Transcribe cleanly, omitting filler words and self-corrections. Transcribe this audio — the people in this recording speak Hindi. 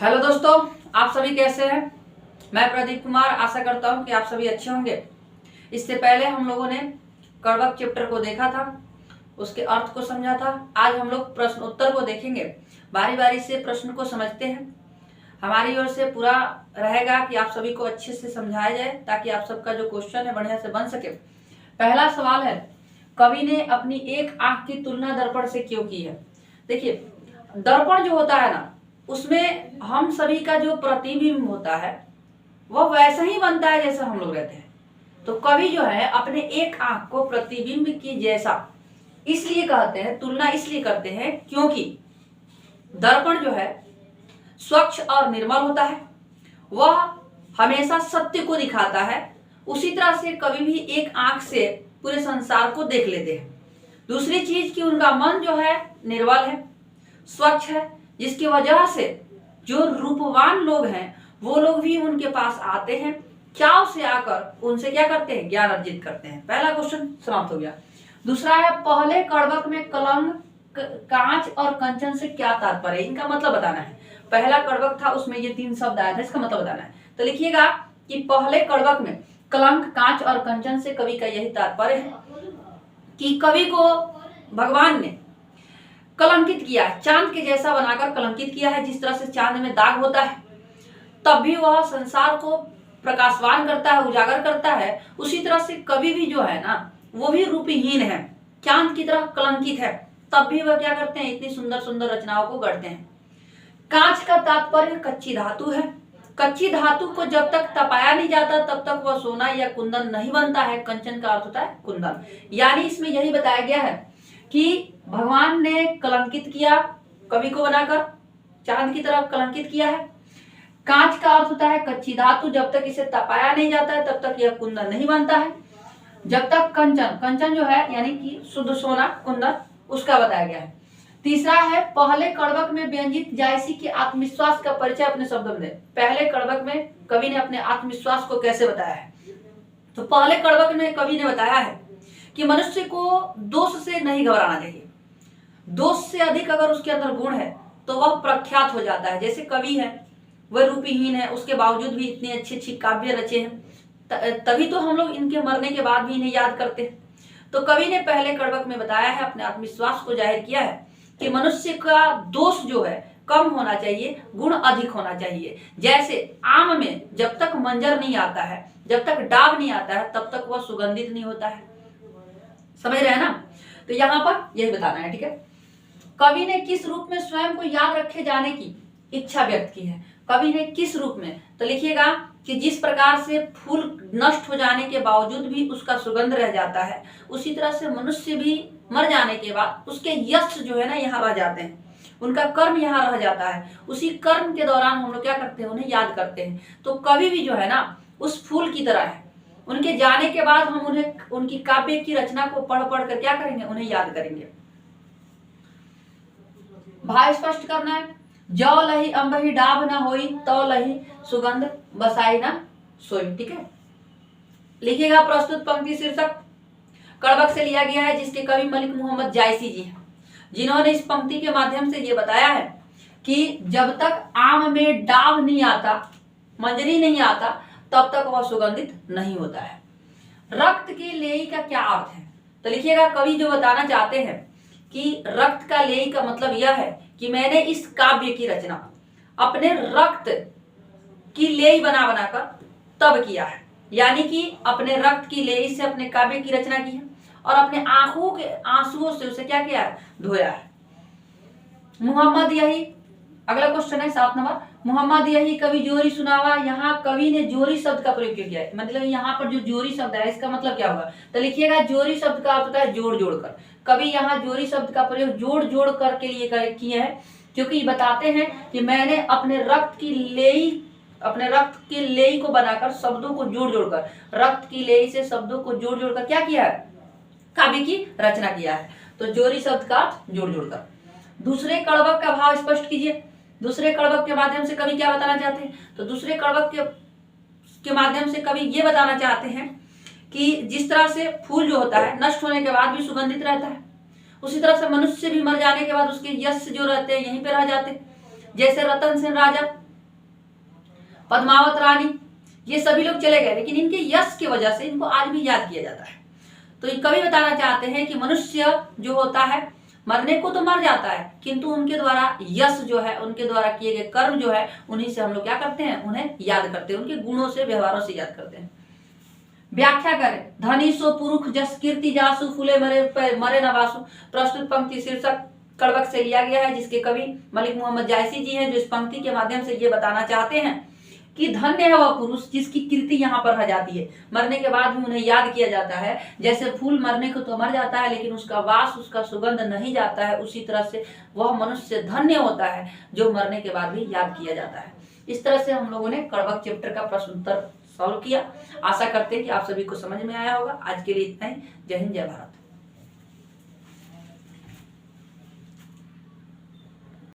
हेलो दोस्तों, आप सभी कैसे हैं। मैं प्रदीप कुमार आशा करता हूं कि आप सभी अच्छे होंगे। इससे पहले हम लोगों ने कड़वक चैप्टर को देखा था, उसके अर्थ को समझा था। आज हम लोग प्रश्न उत्तर को देखेंगे। बारी बारी से प्रश्न को समझते हैं। हमारी ओर से पूरा रहेगा कि आप सभी को अच्छे से समझाया जाए ताकि आप सबका जो क्वेश्चन है बढ़िया से बन सके। पहला सवाल है, कवि ने अपनी एक आंख की तुलना दर्पण से क्यों की है। देखिए, दर्पण जो होता है ना, उसमें हम सभी का जो प्रतिबिंब होता है वह वैसा ही बनता है जैसा हम लोग रहते हैं। तो कवि जो है अपने एक आंख को प्रतिबिंब की जैसा इसलिए कहते हैं, तुलना इसलिए करते हैं क्योंकि दर्पण जो है स्वच्छ और निर्मल होता है, वह हमेशा सत्य को दिखाता है। उसी तरह से कवि भी एक आंख से पूरे संसार को देख लेते हैं। दूसरी चीज कि उनका मन जो है निर्मल है, स्वच्छ है, जिसकी वजह से जो रूपवान लोग हैं वो लोग भी उनके पास आते हैं, चाव से आकर उनसे क्या करते हैं, ज्ञान अर्जित करते हैं। पहला क्वेश्चन समाप्त हो गया। दूसरा है, पहले कड़वक में कलंक, कांच और कंचन से क्या तात्पर्य है, इनका मतलब बताना है। पहला कड़वक था, उसमें ये 3 शब्द आया था, इसका मतलब बताना है। तो लिखिएगा कि पहले कड़वक में कलंक, कांच और कंचन से कवि का यही तात्पर्य है कि कवि को भगवान ने कलंकित किया है, चांद के जैसा बनाकर कलंकित किया है। जिस तरह से चांद में दाग होता है तब भी वह संसार को प्रकाशवान करता है, उजागर करता है, उसी तरह से कवि भी जो है ना वो भी रूपहीन है, चांद की तरह कलंकित है, तब भी वह क्या करते हैं, इतनी सुंदर सुंदर रचनाओं को गढ़ते हैं। कांच का तात्पर्य कच्ची धातु है। कच्ची धातु को जब तक तपाया नहीं जाता तब तक वह सोना या कुंदन नहीं बनता है। कंचन का अर्थ होता है कुंदन। यानी इसमें यही बताया गया है कि भगवान ने कलंकित किया, कवि को बनाकर चांद की तरह कलंकित किया है। कांच का अर्थ होता है कच्ची धातु, जब तक इसे तपाया नहीं जाता है तब तक यह कुंदन नहीं बनता है। जब तक कंचन, कंचन जो है यानी कि शुद्ध सोना, कुंदन, उसका बताया गया है। तीसरा है, पहले कड़वक में व्यंजित जायसी के आत्मविश्वास का परिचय अपने शब्दों में दे। पहले कड़वक में कवि ने अपने आत्मविश्वास को कैसे बताया है। तो पहले कड़वक में कवि ने बताया है कि मनुष्य को दोष से नहीं घबराना चाहिए। दोष से अधिक अगर उसके अंदर गुण है तो वह प्रख्यात हो जाता है। जैसे कवि है, वह रूपहीन है, उसके बावजूद भी इतनी अच्छी अच्छी काव्य रचे हैं, तभी तो हम लोग इनके मरने के बाद भी इन्हें याद करते हैं। तो कवि ने पहले कड़वक में बताया है, अपने आत्मविश्वास को जाहिर किया है कि मनुष्य का दोष जो है कम होना चाहिए, गुण अधिक होना चाहिए। जैसे आम में जब तक मंजर नहीं आता है, जब तक डाब नहीं आता है, तब तक वह सुगंधित नहीं होता है। समझ रहे हैं ना। तो यहाँ पर यही बताना है, ठीक है। कवि ने किस रूप में स्वयं को याद रखे जाने की इच्छा व्यक्त की है। कवि ने किस रूप में, तो लिखिएगा कि जिस प्रकार से फूल नष्ट हो जाने के बावजूद भी उसका सुगंध रह जाता है, उसी तरह से मनुष्य भी मर जाने के बाद उसके यश जो है ना यहाँ रह जाते हैं, उनका कर्म यहाँ रह जाता है। उसी कर्म के दौरान हम लोग क्या करते हैं, उन्हें याद करते हैं। तो कवि भी जो है ना उस फूल की तरह है, उनके जाने के बाद हम उन्हें, उनकी काव्य की रचना को पढ़ पढ़ कर क्या करेंगे, उन्हें याद करेंगे। भाव स्पष्ट करना है। जौ लही अंबही डाब न होई, तो लही सुगंध बसाई न सोई। ठीक है, लिखिएगा प्रस्तुत पंक्ति शीर्षक कड़वक से लिया गया है, जिसके कवि मलिक मोहम्मद जायसी जी हैं, जिन्होंने इस पंक्ति के माध्यम से ये बताया है कि जब तक आम में डाब नहीं आता, मंजरी नहीं आता, तब तक वह सुगंधित नहीं होता है। रक्त की लेई का क्या अर्थ है, तो लिखिएगा कवि जो बताना चाहते हैं कि रक्त का लेई का मतलब यह है कि मैंने इस काव्य की रचना अपने रक्त की लेई बना बनाकर तब किया है। यानी कि अपने रक्त की लेई से अपने काव्य की रचना की है और अपने आंखों के आंसुओं से उसे क्या किया है, धोया है। मोहम्मद यही, अगला क्वेश्चन है 7 नंबर, मोहम्मद यही कवि जोरी सुनावा। यहाँ कवि ने जोरी शब्द का प्रयोग क्यों किया है, मतलब यहाँ पर जो जोरी शब्द है इसका मतलब क्या होगा, तो लिखिएगा जोरी शब्द का अर्थ होता है जोड़ जोड़ कर। कवि यहाँ जोरी शब्द का प्रयोग जोड़ जोड़ कर के लिए किए हैं, क्योंकि बताते हैं कि मैंने अपने रक्त की लेई को बनाकर शब्दों को जोड़ जोड़ कर, रक्त की लेई से शब्दों को जोड़ जोड़ कर क्या किया है, काव्य की रचना किया है। तो जोरी शब्द का अर्थ जोड़ जोड़ कर। दूसरे कड़वक का भाव स्पष्ट कीजिए। दूसरे कड़वक के माध्यम से कवि क्या बताना चाहते हैं, तो दूसरे कड़वक के माध्यम से कवि ये बताना चाहते हैं कि जिस तरह से फूल जो होता है नष्ट होने के बाद भी सुगंधित रहता है, उसी तरह से मनुष्य भी मर जाने के बाद उसके यश जो रहते हैं यहीं पे रह जाते हैं। जैसे रतन सेन राजा पद्मावत रानी, ये सभी लोग चले गए, लेकिन इनके यश की वजह से इनको आज भी याद किया जाता है। तो ये कवि बताना चाहते हैं कि मनुष्य जो होता है मरने को तो मर जाता है, किंतु उनके द्वारा यश जो है, उनके द्वारा किए गए कर्म जो है, उन्हीं से हम लोग क्या करते हैं, उन्हें याद करते हैं, उनके गुणों से, व्यवहारों से याद करते हैं। व्याख्या करें। धनी सो पुरुष जस कीर्ति जासु, फूले मरे न वासु। प्रस्तुत पंक्ति शीर्षक कड़वक से लिया गया है, जिसके कवि मलिक मोहम्मद जायसी जी हैं, जो इस पंक्ति के माध्यम से ये बताना चाहते हैं कि धन्य है वह पुरुष जिसकी कीर्ति यहाँ पर रह जाती है, मरने के बाद भी उन्हें याद किया जाता है। जैसे फूल मरने को तो मर जाता है, लेकिन उसका वास, उसका सुगंध नहीं जाता है, उसी तरह से वह मनुष्य धन्य होता है जो मरने के बाद भी याद किया जाता है। इस तरह से हम लोगों ने कड़वक चैप्टर का प्रश्न उत्तर सॉल्व किया। आशा करते हैं कि आप सभी को समझ में आया होगा। आज के लिए इतना ही। जय हिंद, जय भारत।